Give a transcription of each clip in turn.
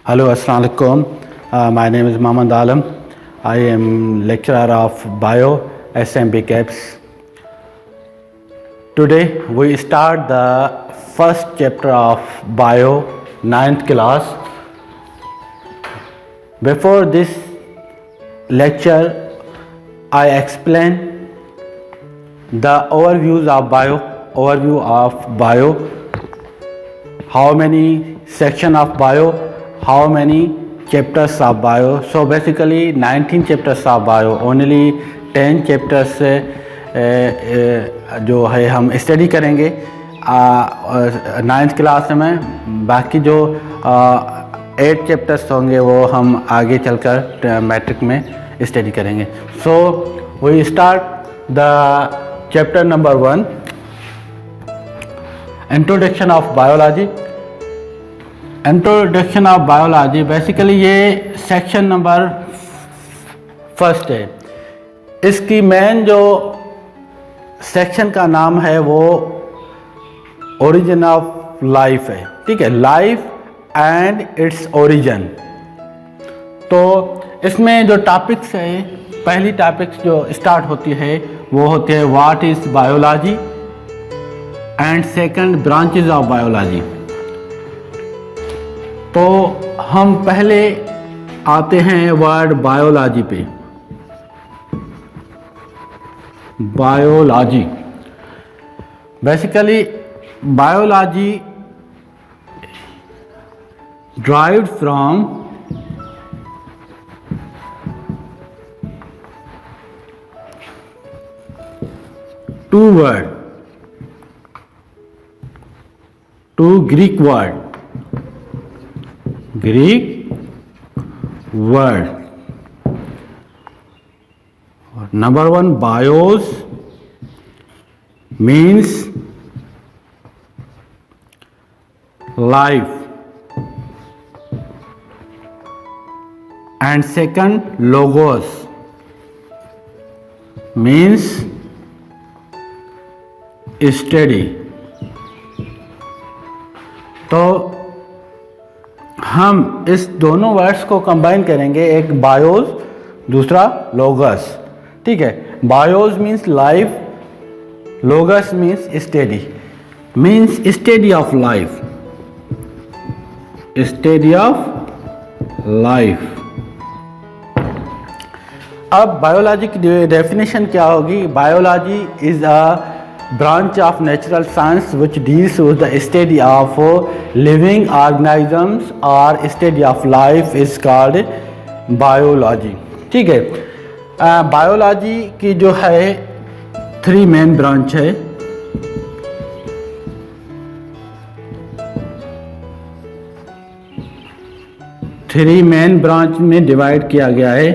Hello, Assalamu alaikum. My name is Mohammad Alam. I am lecturer of Bio SMB CAPS. Today we start the first chapter of Bio 9th class. Before this lecture, I explain the overview of Bio, how many section of Bio, how many chapters of Bio. So basically 19 chapters of Bio, only 10 chapters जो है हम study करेंगे 9th class में। बाकी जो 8 chapters होंगे वो हम आगे चलकर मैट्रिक में स्टडी करेंगे। So we start the chapter number 1, introduction of biology. Introduction of biology basically ये सेक्शन नंबर फर्स्ट है। इसकी मेन जो सेक्शन का नाम है वो ओरिजिन ऑफ लाइफ है, ठीक है, लाइफ एंड इट्स ओरिजिन। तो इसमें जो टॉपिक्स है, पहली टॉपिक्स जो स्टार्ट होती है वो होती है what is biology and second branches of biology. तो हम पहले आते हैं वर्ड बायोलॉजी पे। Biology basically biology derived from two Greek word. Number one, bios means life, and second, logos means study. तो हम इस दोनों वर्ड्स को कंबाइन करेंगे, एक बायोस दूसरा लोगस, ठीक है। BIOS means life, लोगस means study, means study of life, study of life. अब बायोलॉजी की डेफिनेशन क्या होगी? Biology is a branch of natural science which deals with the study of living organisms or study of life is called biology, ठीक है। Biology की जो है 3 main branch है। थ्री मेन ब्रांच में डिवाइड किया गया है।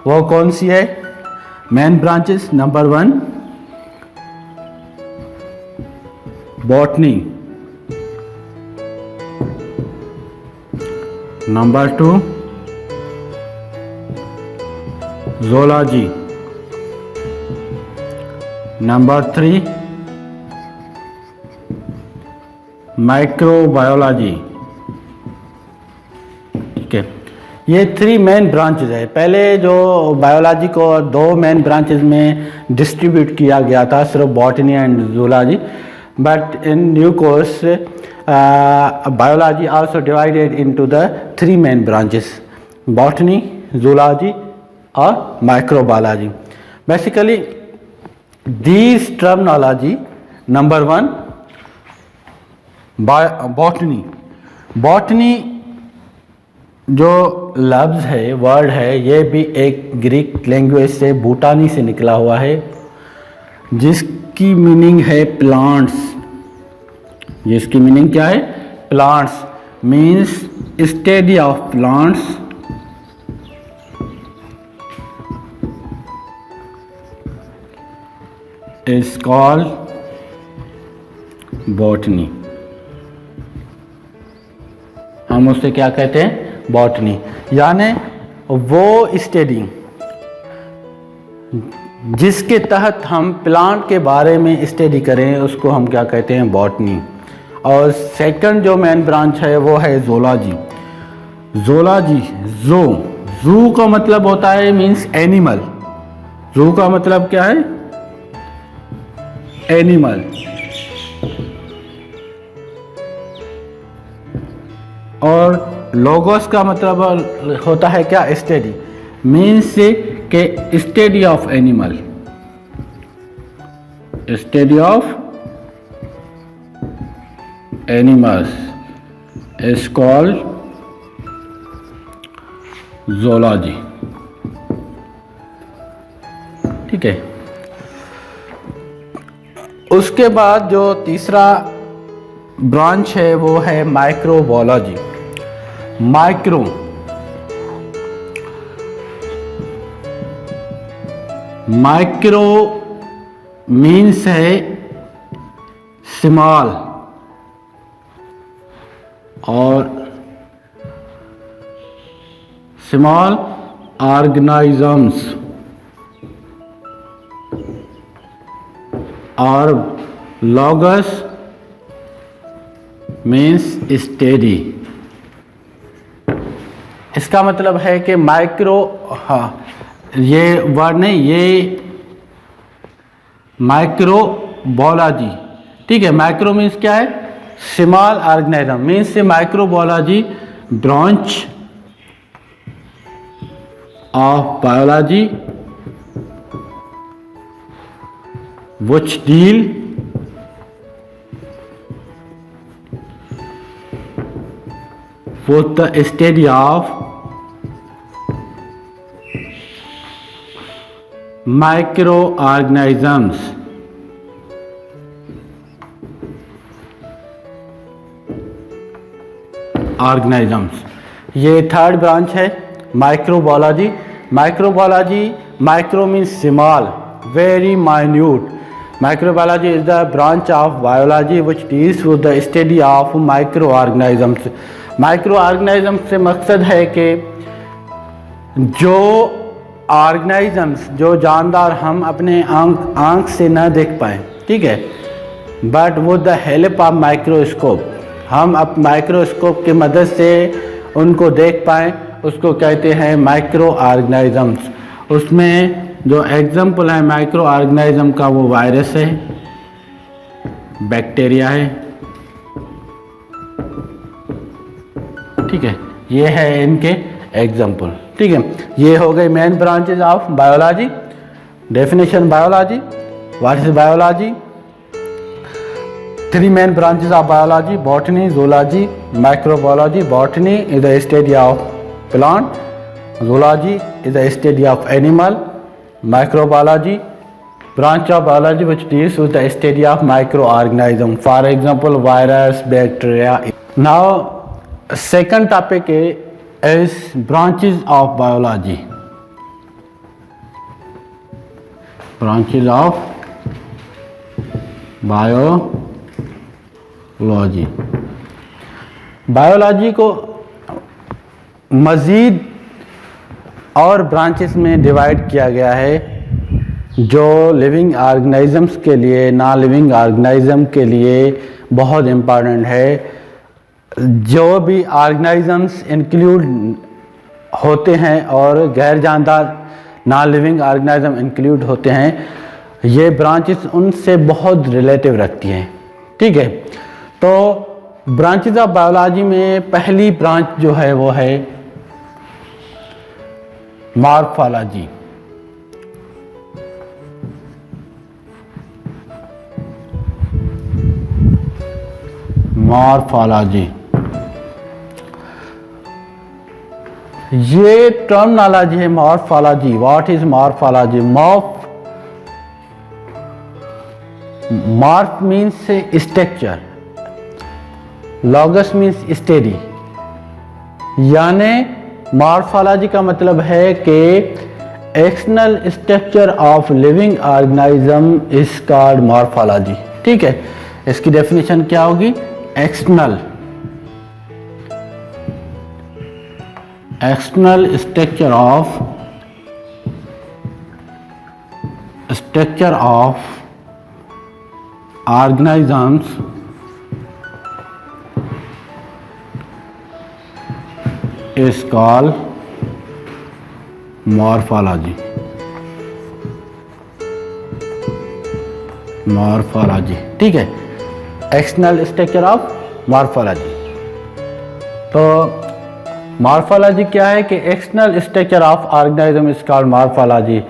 वो कौन सी है main branches? Number 1 botany, number 2 zoology, number 3 microbiology, ठीक है। ये 3 मेन ब्रांचेज है। पहले जो बायोलॉजी को 2 मेन ब्रांचेज में डिस्ट्रीब्यूट किया गया था, सिर्फ botany and zoology, but in new course biology also divided into the 3 main branches, botany, zoology और microbiology. Basically these terminology, number 1 botany. Botany जो लफ्ज़ है, वर्ड है, ये भी एक ग्रीक लैंग्वेज से, बूटानी से निकला हुआ है, जिसकी मीनिंग है प्लांट्स। जिसकी मीनिंग क्या है? Plants, means study of plants, is called botany. हम उससे क्या कहते हैं? बॉटनी। यानी वो स्टडी जिसके तहत हम प्लांट के बारे में स्टडी करें उसको हम क्या कहते हैं, बॉटनी। और सेकंड जो मेन ब्रांच है वो है ज़ूलॉजी। ज़ूलॉजी, ज़ू का मतलब होता है मीन्स एनिमल। ज़ू का मतलब क्या है, एनिमल। और लोगोस का मतलब होता है क्या, स्टडी। मीन्स के study of animal, study of animals is called zoology. ठीक है। उसके बाद जो तीसरा ब्रांच है वो है माइक्रोबायोलॉजी। माइक्रो मीन्स है स्मॉल, और स्मॉल ऑर्गेनिजम्स, और लॉगस मीन्स स्टडी। इसका मतलब है कि माइक्रो, हाँ ये वर्ड नहीं, ये माइक्रोबायोलॉजी। ठीक है। माइक्रो मीन्स क्या है, स्मॉल ऑर्गेनिज्म, मीन्स से microbiology branch of biology which deal with the study of microorganisms। ये थर्ड ब्रांच है microbiology. Micro means small, very minute। Microbiology is the branch of biology which deals with the study of microorganisms। Microorganisms से मकसद है कि जो organisms, जो जानदार हम अपने आँख से न देख पाएँ, ठीक है, बट वो द हेल्प ऑफ माइक्रोस्कोप, हम अब माइक्रोस्कोप की मदद से उनको देख पाएँ, उसको कहते हैं माइक्रो ऑर्गेनिजम्स। उसमें जो एग्जाम्पल है माइक्रो ऑर्गेनिज्म का वो वायरस है, बैक्टीरिया है। ठीक है, ये है इनके एग्जाम्पल। ठीक है, ये हो गए main branches of biology. Definition biology, what is biology? Three main branches of biology: botany, zoology, microbiology. Botany is the study of plant, zoology is the study of animal, microbiology branch of biology which deals with the study of microorganism, for example virus, bacteria. Now second topic is branches of biology. Branches of biology। Biology को मज़ीद और branches में divide किया गया है, जो living organisms के लिए, नॉन लिविंग ऑर्गेनिज्म के लिए बहुत इम्पॉर्टेंट है। जो भी ऑर्गेनिजम्स इंक्लूड होते हैं और गैर जानदार नॉन लिविंग ऑर्गेनिज्म इंक्लूड होते हैं, ये ब्रांचेस उनसे बहुत रिलेटिव रखती हैं। ठीक है, तो ब्रांचेस ऑफ बायोलॉजी में पहली ब्रांच जो है वो है मॉर्फोलॉजी। मॉर्फोलॉजी, ये टर्मिनोलॉजी है morphology. What is morphology? Morph means structure, logos means study, यानी मॉर्फोलॉजी का मतलब है कि external structure of living organism is called morphology. ठीक है, इसकी डेफिनेशन क्या होगी? External structure of structure of organisms is called morphology. Morphology, ठीक है, एक्सटर्नल स्ट्रक्चर ऑफ मॉर्फोलॉजी। तो मॉर्फोलॉजी क्या है कि external structure of organism is called morphology.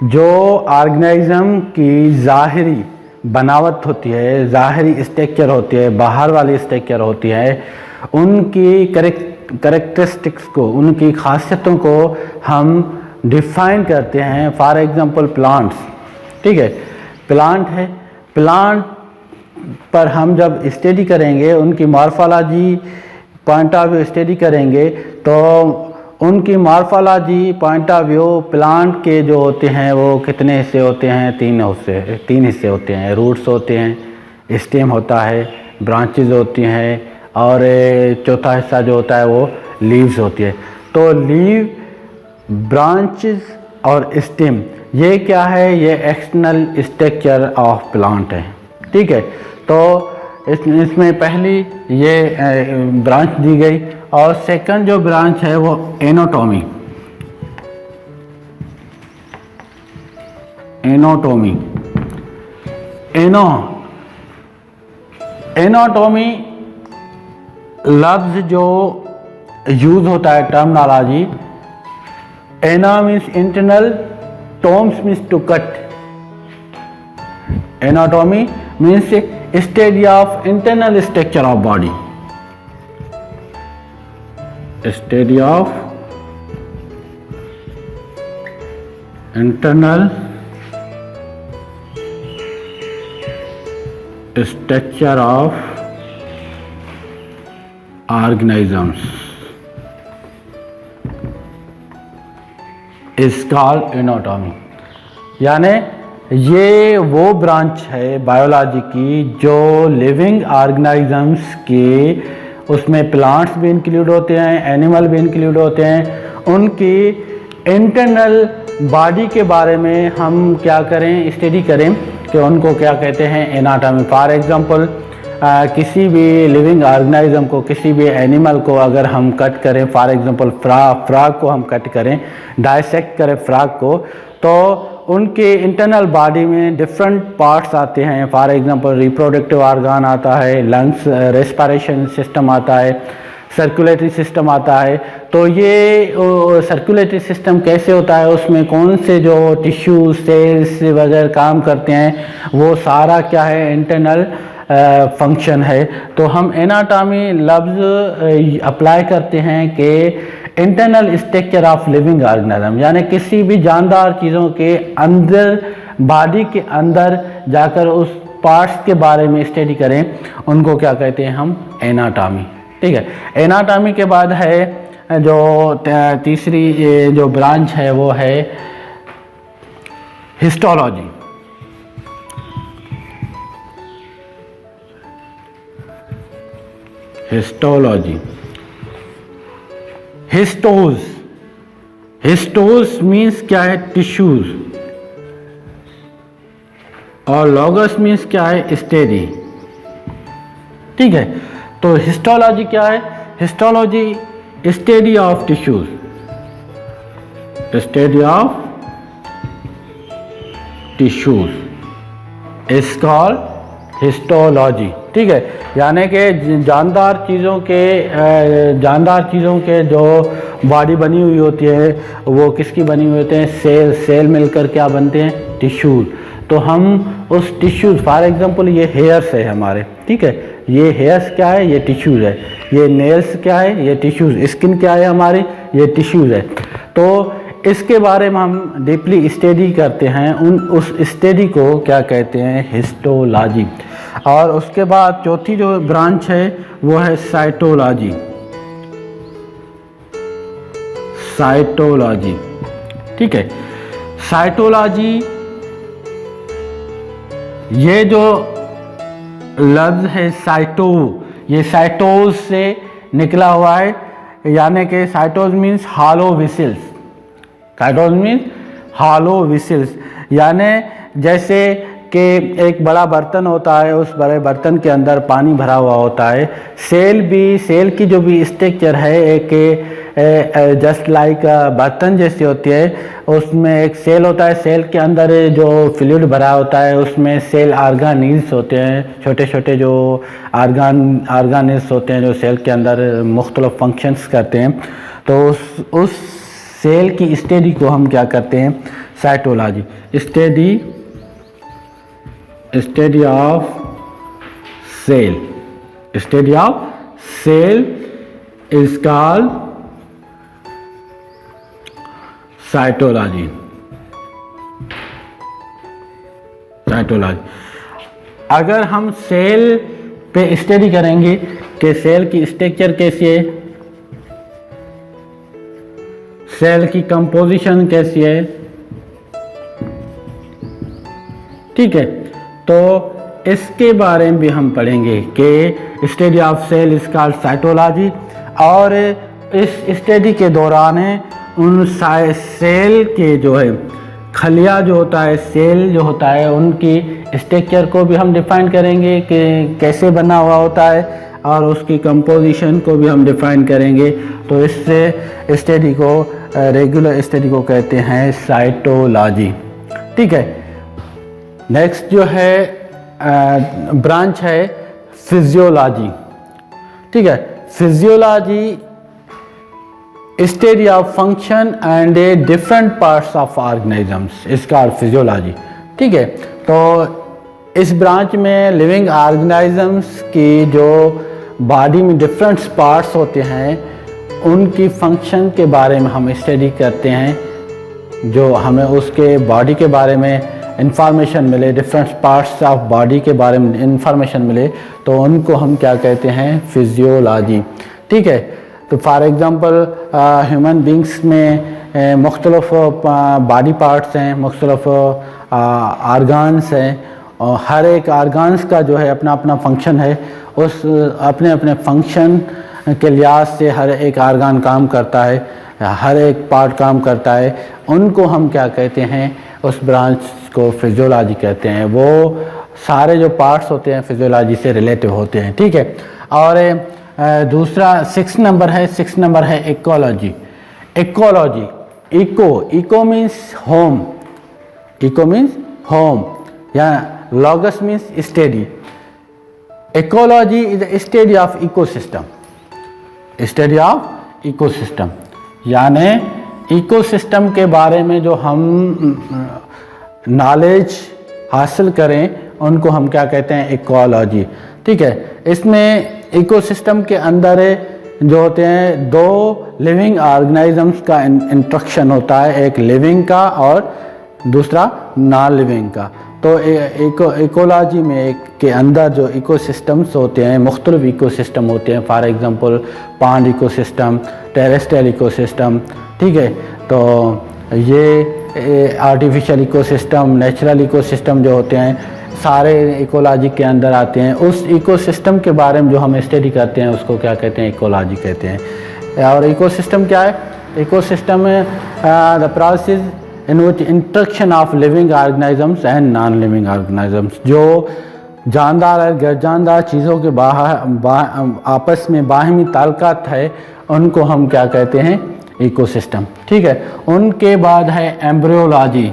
जो ऑर्गेनिज्म की ज़ाहिरी बनावट होती है, ज़ाहिरी स्ट्रक्चर होती है, बाहर वाली स्ट्रक्चर होती है, उनकी करेक्टरिस्टिक्स को, उनकी खासियतों को हम डिफाइन करते हैं। फॉर एग्जांपल प्लांट्स, ठीक है, प्लांट है, प्लांट पर हम जब स्टडी करेंगे, उनकी morphology point of view study करेंगे, तो उनकी morphology point of view plant के जो होते हैं वो कितने हिस्से होते हैं? तीन हिस्से होते हैं। रूट्स होते हैं, स्टेम होता है, ब्रांचेज होती हैं, और चौथा हिस्सा जो होता है वो लीव्स होती है। तो लीव, ब्रांचेज और स्टेम, ये क्या है? ये एक्सटर्नल स्ट्रक्चर ऑफ प्लांट है, ठीक है। तो इसमें पहली ये ब्रांच दी गई, और सेकंड जो ब्रांच है वो एनाटॉमी। एनाटॉमी लफ्ज जो यूज होता है, terminology, ana means internal, toms means to cut. Anatomy means study of internal structure of body, study of internal structure of organisms is called anatomy. यानी ये वो ब्रांच है बायोलॉजी की जो लिविंग ऑर्गेनिजम्स के, उसमें प्लांट्स भी इंक्लूड होते हैं, एनिमल भी इंक्लूड होते हैं, उनकी इंटरनल बॉडी के बारे में हम क्या करें? स्टडी करें कि उनको क्या कहते हैं? एनाटॉमी। फॉर एग्जांपल किसी भी लिविंग ऑर्गेनिज्म को, किसी भी एनिमल को अगर हम कट करें, फॉर एग्जांपल फ्रॉग को हम कट करें, डायसेक्ट करें फ्रॉग को, तो उनके इंटरनल बॉडी में डिफरेंट पार्ट्स आते हैं। फॉर एग्जांपल रिप्रोडक्टिव ऑर्गन आता है, लंग्स, रेस्पिरेशन सिस्टम आता है, सर्कुलेटरी सिस्टम आता है। तो ये सर्कुलेटरी सिस्टम कैसे होता है, उसमें कौन से जो टिश्यू, सेल्स वगैरह काम करते हैं, वो सारा क्या है? इंटरनल फंक्शन है। तो हम एनाटॉमी लफ्ज़ अप्लाई करते हैं कि internal structure of living organism, यानी किसी भी जानदार चीज़ों के अंदर, बॉडी के अंदर जाकर उस पार्ट्स के बारे में स्टडी करें, उनको क्या कहते हैं हम? एनाटॉमी, ठीक है। एनाटॉमी के बाद है जो तीसरी जो ब्रांच है वो है हिस्टोलॉजी। हिस्टोलॉजी, हिस्टोस मीन्स क्या है? टिश्यूज, और लॉगस मीन्स क्या है? स्टडी, ठीक है। तो हिस्टोलॉजी क्या है? Histology study of tissues, study of tissues is called histology, ठीक है। यानी कि जानदार चीज़ों के जो बॉडी बनी हुई होती है, वो किसकी बनी हुई होते हैं? सेल मिलकर क्या बनते हैं? टिश्यूज। तो हम उस टिश्यूज, फॉर एग्जांपल ये हेयर्स है हमारे, ठीक है, ये हेयर्स क्या है? ये टिश्यूज है। ये नेल्स क्या है? ये टिश्यूज। स्किन क्या है हमारी? ये टिश्यूज है। तो इसके बारे में हम डीपली स्टडी करते हैं, उस स्टडी को क्या कहते हैं? हिस्टोलॉजी। और उसके बाद चौथी जो ब्रांच है वो है साइटोलॉजी। साइटोलॉजी, ठीक है। साइटोलॉजी, ये जो लफ्ज़ है साइटो, ये साइटोज से निकला हुआ है, यानी कि cytos means hollow vessels. Cytos means hollow vessels, यानी जैसे कि एक बड़ा बर्तन होता है, उस बड़े बर्तन के अंदर पानी भरा हुआ होता है। सेल की जो भी स्ट्रक्चर है एक जस्ट लाइक बर्तन जैसी होती है, उसमें एक सेल होता है। सेल के अंदर जो फ्लूइड भरा होता है उसमें सेल आर्गानील्स होते हैं, छोटे छोटे जो आर्गानील्स होते हैं जो सेल के अंदर मुख्तलिफ फंक्शंस करते हैं। तो उस सेल की स्टडी को हम क्या करते हैं, cytology, study of cell is called cytology. अगर हम सेल पे स्टडी करेंगे कि सेल की स्ट्रक्चर कैसी है, सेल की कंपोजिशन कैसी है, ठीक है, तो इसके बारे में भी हम पढ़ेंगे कि study of cell is called cytology. और इस स्टडी के दौरान उन सेल के जो है खलिया जो होता है, सेल जो होता है, उनकी स्ट्रक्चर को भी हम डिफाइन करेंगे कि कैसे बना हुआ होता है, और उसकी कंपोजिशन को भी हम डिफाइन करेंगे। तो इससे स्टडी को, रेगुलर स्टडी को कहते हैं साइटोलॉजी, ठीक है। नेक्स्ट जो है ब्रांच है फिजियोलॉजी, ठीक है। Physiology study of function and different parts of organisms, इसका फिजियोलॉजी, ठीक है। तो इस ब्रांच में लिविंग ऑर्गेनिजम्स की जो बॉडी में डिफरेंट पार्ट्स होते हैं उनकी फंक्शन के बारे में हम स्टडी करते हैं, जो हमें उसके बॉडी के बारे में इंफॉर्मेशन मिले, डिफरेंट पार्ट्स ऑफ बॉडी के बारे में इंफॉर्मेशन मिले, तो उनको हम क्या कहते हैं, फिजियोलॉजी, ठीक है। तो फॉर एग्ज़ाम्पल ह्यूमन बींग्स में मुख्तलिफ बॉडी पार्ट्स हैं, मुख्तलिफ आर्गान्स हैं, और हर एक आर्गान्स का जो है अपना अपना फंक्शन है। उस अपने अपने फंक्शन के लिहाज से हर एक आर्गान काम करता है, हर एक पार्ट काम करता है। उनको हम क्या कहते हैं, उस ब्रांच को फिजियोलॉजी कहते हैं। वो सारे जो पार्ट्स होते हैं फिजियोलॉजी से रिलेटिव होते हैं, ठीक है। और दूसरा 6 नंबर है इकोलॉजी। इको मीन्स होम या logos means study. Ecology is the study of ecosystem, यानी इकोसिस्टम के बारे में जो हम नॉलेज हासिल करें उनको हम क्या कहते हैं, इकोलॉजी, ठीक है। इसमें इकोसिस्टम के अंदर जो होते हैं 2 लिविंग ऑर्गेनिजम्स का इंटरेक्शन होता है, एक लिविंग का और दूसरा नॉन लिविंग का। तो इकोलॉजी में एक के अंदर जो इकोसिस्टम्स होते हैं, मुख्तलिफ इकोसिस्टम होते हैं, for example pond ecosystem, terrestrial ecosystem, ठीक है। तो ये आर्टिफिशियल इकोसिस्टम, नेचुरल इकोसिस्टम जो होते हैं सारे इकोलॉजी के अंदर आते हैं। उस इकोसिस्टम के बारे में जो हम स्टडी करते हैं उसको क्या कहते हैं, इकोलॉजी कहते हैं। और इकोसिस्टम क्या है, ecosystem the process in which interaction of living organisms and non living organisms, जो जानदार और गैर जानदार चीज़ों के आपस में बाहमी ताल्लुकात है उनको हम क्या कहते हैं, इकोसिस्टम, ठीक है। उनके बाद है embryology.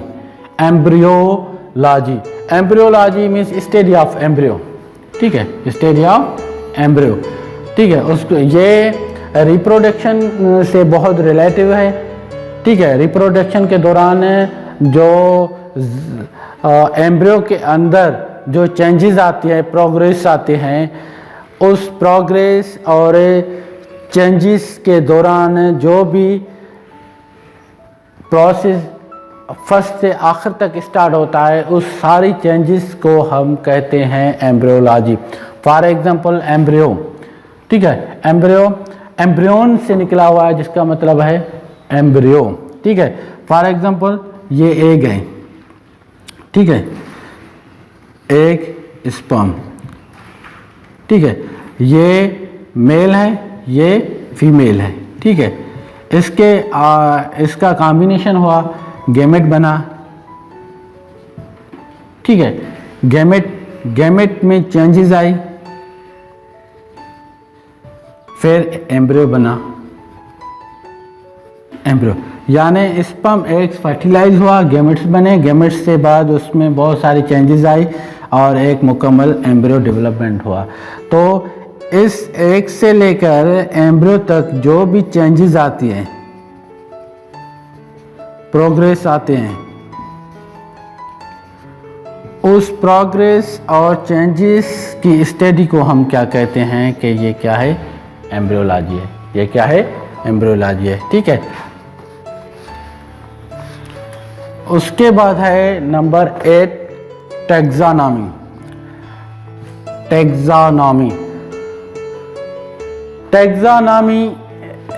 Embryology means study of embryo, ठीक है, स्टडी ऑफ एम्ब्रियो, ठीक है। उसको ये रिप्रोडक्शन से बहुत रिलेटिव है, ठीक है। रिप्रोडक्शन के दौरान जो एम्ब्रियो के अंदर जो चेंजेस आती है, प्रोग्रेस आते हैं, उस प्रोग्रेस और चेंजेस के दौरान जो भी प्रोसेस फर्स्ट से आखिर तक स्टार्ट होता है, उस सारी चेंजेस को हम कहते हैं एम्ब्रियोलॉजी। फॉर एग्जांपल एम्ब्रियो, ठीक है, एम्ब्रियोन से निकला हुआ है जिसका मतलब है एम्ब्रियो, ठीक है। फॉर एग्जांपल ये एग है, ठीक है, एग स्पर्म, ठीक है, ये मेल है, ये फीमेल है, ठीक है। इसका कॉम्बिनेशन हुआ, गैमेट बना, ठीक है। गैमेट में चेंजेस आई, फिर एम्ब्रियो बना, एम्ब्रियो यानी स्पर्म एग्स फर्टिलाइज हुआ, गैमेट्स बने, गैमेट्स से बाद उसमें बहुत सारी चेंजेस आई और एक मुकम्मल एम्ब्रियो डेवलपमेंट हुआ। तो इस एग से लेकर एम्ब्रियो तक जो भी चेंजेस आती हैं, प्रोग्रेस आते हैं, उस प्रोग्रेस और चेंजेस की स्टडी को हम क्या कहते हैं कि ये क्या है, एम्ब्रियोलॉजी है। ये क्या है, एम्ब्रियोलॉजी है, ठीक है। उसके बाद है नंबर 8 टैक्सोनॉमी। टैक्सोनॉमी टैक्सोनॉमी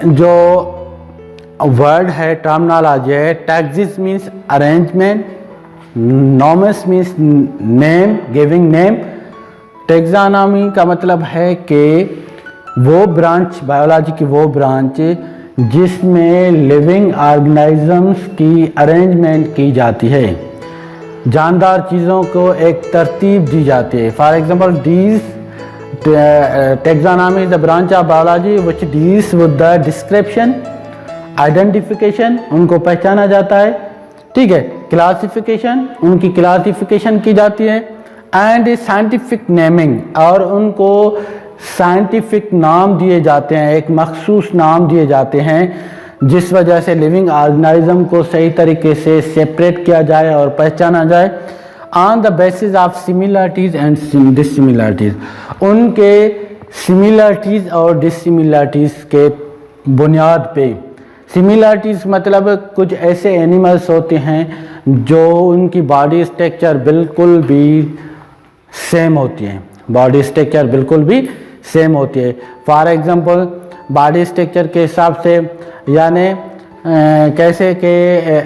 जो वर्ड है, टर्मिनोलॉजी है। Taxis means arrangement, nomos means name, giving name. Taxonomy का मतलब है कि वो ब्रांच, बायोलॉजी की वो ब्रांच जिसमें लिविंग ऑर्गेनिजम्स की अरेंजमेंट की जाती है, जानदार चीज़ों को एक तरतीब दी जाती है। For example these taxonomy is the branch of biology which deals with the description, identification, उनको पहचाना जाता है, ठीक है। क्लासिफिकेशन, उनकी क्लासिफिकेशन की जाती है, एंड साइंटिफिक नेमिंग, और उनको साइंटिफिक नाम दिए जाते हैं, एक मखसूस नाम दिए जाते हैं जिस वजह से लिविंग ऑर्गेनिज्म को सही तरीके से सेपरेट किया जाए और पहचाना जाए। On the basis of similarities and dissimilarities, उनके सिमिलरिटीज़ और डिससिमिलरिटीज़ के बुनियाद पे। सिमिलरिटीज़ मतलब कुछ ऐसे एनिमल्स होते हैं जो उनकी बॉडी स्ट्रक्चर बिल्कुल भी सेम होती है, बॉडी स्ट्रक्चर बिल्कुल भी सेम होती है। फॉर एग्जांपल बॉडी स्ट्रक्चर के हिसाब से, यानी कैसे कि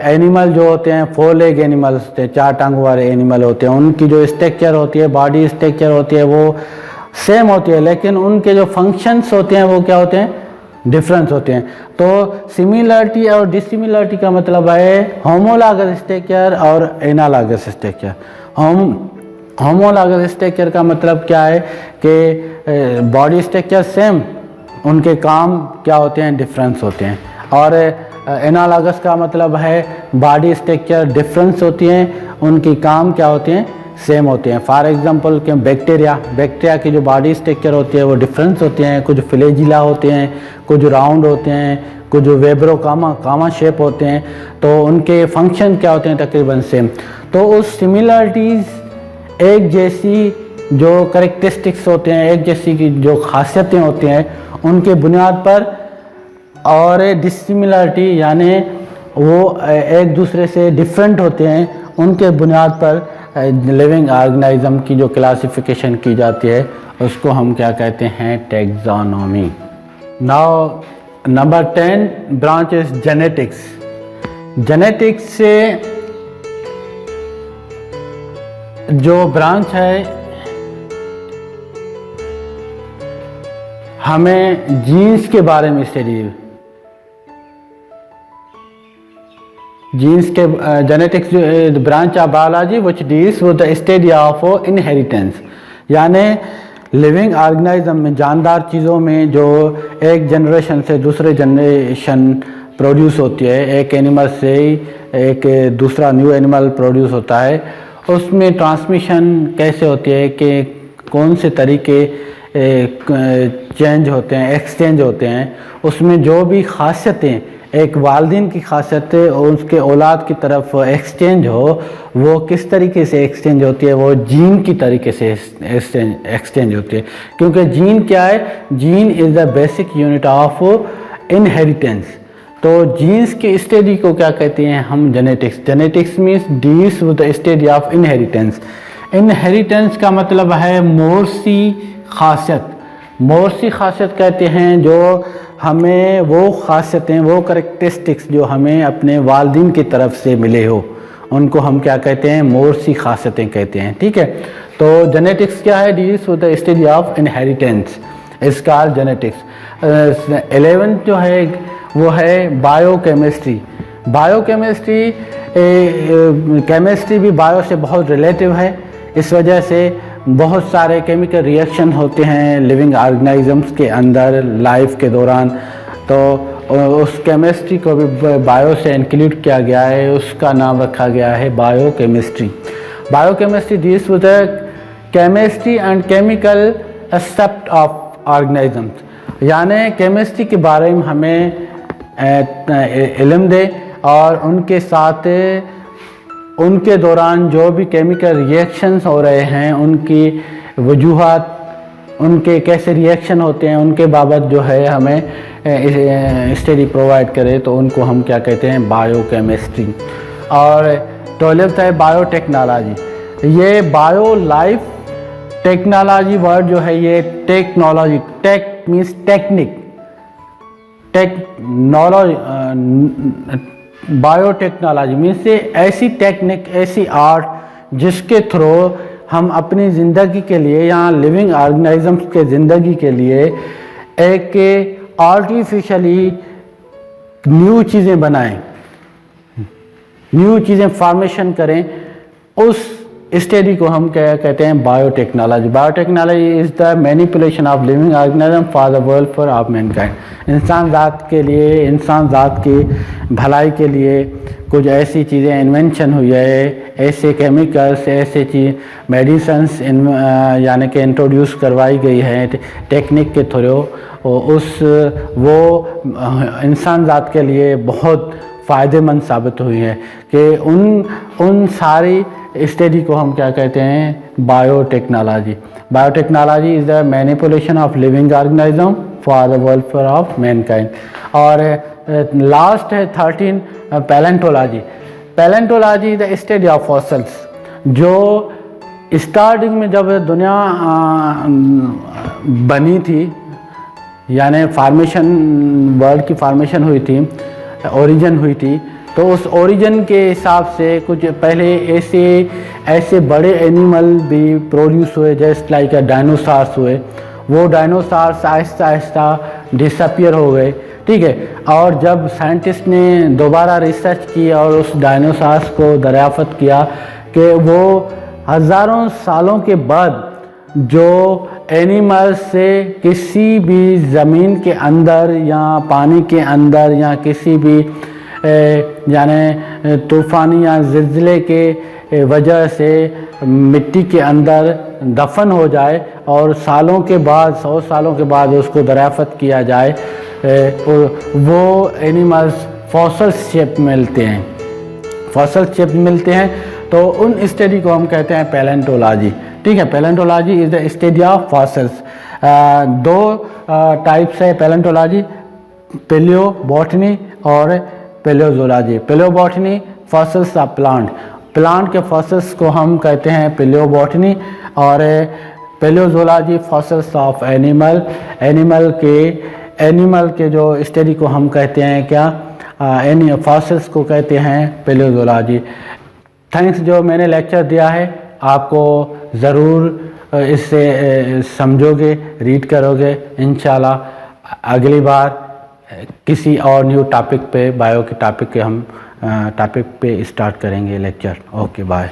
एनिमल जो होते हैं, 4 लेग एनिमल्स होते हैं, 4 टांगों वाले एनिमल होते हैं, उनकी जो स्ट्रक्चर होती है, बॉडी स्ट्रक्चर होती है, वो सेम होती है, लेकिन उनके जो फंक्शंस होते हैं वो क्या होते हैं, डिफरेंस होते हैं। तो सिमिलरिटी और डिसिमिलरिटी का मतलब है होमोलॉगस स्ट्रक्चर और एनालॉगस स्ट्रक्चर। होमोलॉगस स्ट्रक्चर का मतलब क्या है कि बॉडी स्ट्रक्चर सेम, उनके काम क्या होते हैं, डिफरेंस होते हैं। और एनालॉगस का मतलब है बॉडी स्ट्रक्चर डिफरेंस होती हैं, उनकी काम क्या होते हैं, सेम होते हैं। फॉर एग्जांपल कि बैक्टीरिया की जो बॉडी स्ट्रक्चर होती है वो डिफरेंस होते हैं, कुछ फ्लैजिला होते हैं, कुछ राउंड होते हैं, कुछ वेब्रो कामा शेप होते हैं, तो उनके फंक्शन क्या होते हैं, तकरीबन सेम। तो उस सिमिलरिटीज़, एक जैसी जो करेक्टरिस्टिक्स होते हैं, एक जैसी की जो खासियतें होती हैं, उनके बुनियाद पर, और डिसिमिलरिटी यानी वो एक दूसरे से डिफरेंट होते हैं, उनके बुनियाद पर लिविंग ऑर्गेनिज्म की जो क्लासिफिकेशन की जाती है उसको हम क्या कहते हैं, taxonomy. Now number 10 branch is genetics. Genetics से जो ब्रांच है, हमें जीन्स के बारे में स्टडी, जीन्स के genetics branch of biology which deals with the study of inheritance, यानी लिविंग ऑर्गेनिज्म में, जानदार चीज़ों में जो एक जनरेशन से दूसरे जनरेशन प्रोड्यूस होती है, एक एनिमल से एक दूसरा न्यू एनिमल प्रोड्यूस होता है, उसमें ट्रांसमिशन कैसे होती है, कि कौन से तरीके चेंज होते हैं, एक्सचेंज होते हैं, उसमें जो भी खासियतें एक वालिदैन की खासियतें और उसके औलाद की तरफ एक्सचेंज हो, वो किस तरीके से एक्सचेंज होती है, वो जीन की तरीके से एक्सचेंज होती है। क्योंकि जीन क्या है, gene is the basic unit of inheritance. तो जीन्स की स्टडी को क्या कहते हैं हम, genetics. Genetics means deals with the study of inheritance. Inheritance का मतलब है मोरसी खासियत। मोरसी खासियत कहते हैं जो हमें वो खासियतें, वो करेक्टरिस्टिक्स जो हमें अपने वालिदैन की तरफ से मिले हो, उनको हम क्या कहते हैं, मोरसी खासियतें कहते हैं, ठीक है। तो जेनेटिक्स क्या है, deals with the study of inheritance, is called genetics. 11th जो है वो है बायोकेमिस्ट्री। बायोकेमिस्ट्री केमिस्ट्री भी बायो से बहुत रिलेटिव है। इस वजह से बहुत सारे केमिकल रिएक्शन होते हैं लिविंग ऑर्गेनिजम्स के अंदर लाइफ के दौरान, तो उस केमिस्ट्री को भी बायो से इंक्लूड किया गया है, उसका नाम रखा गया है biochemistry. Biochemistry deals with chemistry and chemical aspect of organisms, यानी केमिस्ट्री के बारे में हमें इल्म दे और उनके साथ उनके दौरान जो भी केमिकल रिएक्शंस हो रहे हैं उनकी वजूहात, उनके कैसे रिएक्शन होते हैं उनके बाबत जो है हमें स्टडी प्रोवाइड करे, तो उनको हम क्या कहते हैं बायोकेमिस्ट्री। और 12th है बायोटेक्नोलॉजी। ये बायो लाइफ टेक्नोलॉजी वर्ड जो है ये technology, tech means technique, technology, biotechnology means ऐसी टेक्निक, ऐसी आर्ट जिसके थ्रू हम अपनी ज़िंदगी के लिए या लिविंग ऑर्गेनिजम्स के ज़िंदगी के लिए एक आर्टिफिशियली न्यू चीज़ें बनाएं, न्यू चीज़ें फॉर्मेशन करें। उस स्टडी को हम क्या कहते हैं biotechnology. Biotechnology is the manipulation of living organism for the welfare of Mankind. इंसान ज़ात के लिए, इंसान ज़ात की भलाई के लिए कुछ ऐसी चीज़ें इन्वेंशन हुई है, ऐसे केमिकल्स, ऐसे चीज़ मेडिसन्स यानी कि इंट्रोड्यूस करवाई गई है टेक्निक के थ्रू, वो इंसान ज़ात के लिए बहुत फ़ायदेमंद साबित हुई है कि उन सारी स्टडी को हम क्या कहते हैं biotechnology. Biotechnology is the manipulation of living organism for the welfare of Mankind. और लास्ट है 13 palaeontology. Palaeontology the study of fossils. जो स्टार्टिंग में जब दुनिया बनी थी, यानी फार्मेशन, वर्ल्ड की फार्मेशन हुई थी, ओरिजिन हुई थी, तो उस ओरिजिन के हिसाब से कुछ पहले ऐसे बड़े एनिमल भी प्रोड्यूस हुए, जैसे लाइक डायनासोर्स हुए। वो डायनासोर्स आहिस्ता आहिस्ता डिसअपियर हो गए, ठीक है। और जब साइंटिस्ट ने दोबारा रिसर्च की और उस डायनासोर्स को दरियाफ्त किया कि वो हज़ारों सालों के बाद जो एनिमल्स से किसी भी ज़मीन के अंदर या पानी के अंदर या किसी भी यानी तूफ़ानी या ज़िलज़िले के वजह से मिट्टी के अंदर दफन हो जाए और सालों के बाद, 100 सालों के बाद उसको दरियाफ्त किया जाए, वो एनिमल्स फॉसल शेप मिलते हैं, फॉसल शेप मिलते हैं। तो उन स्टडी को हम कहते हैं पैलेंटोलॉजी, ठीक है। Palaeontology is the study of fossils. 2 types है पैलेंटोलॉजी, पेलियोबॉटनी और palaeozoology. Palaeobotany fossils of plant, plant के फॉसल्स को हम कहते हैं पेलियोबॉटनी, और palaeozoology fossils of animal, animal के जो स्टडी को हम कहते हैं क्या, फॉसल्स को कहते हैं पेलियोजोलॉजी। थैंक्स, जो मैंने लेक्चर दिया है आपको ज़रूर इससे समझोगे, रीड करोगे। इंशाल्लाह अगली बार किसी और न्यू टॉपिक पे, बायो के टॉपिक के हम टॉपिक पे स्टार्ट करेंगे लेक्चर। Okay, bye.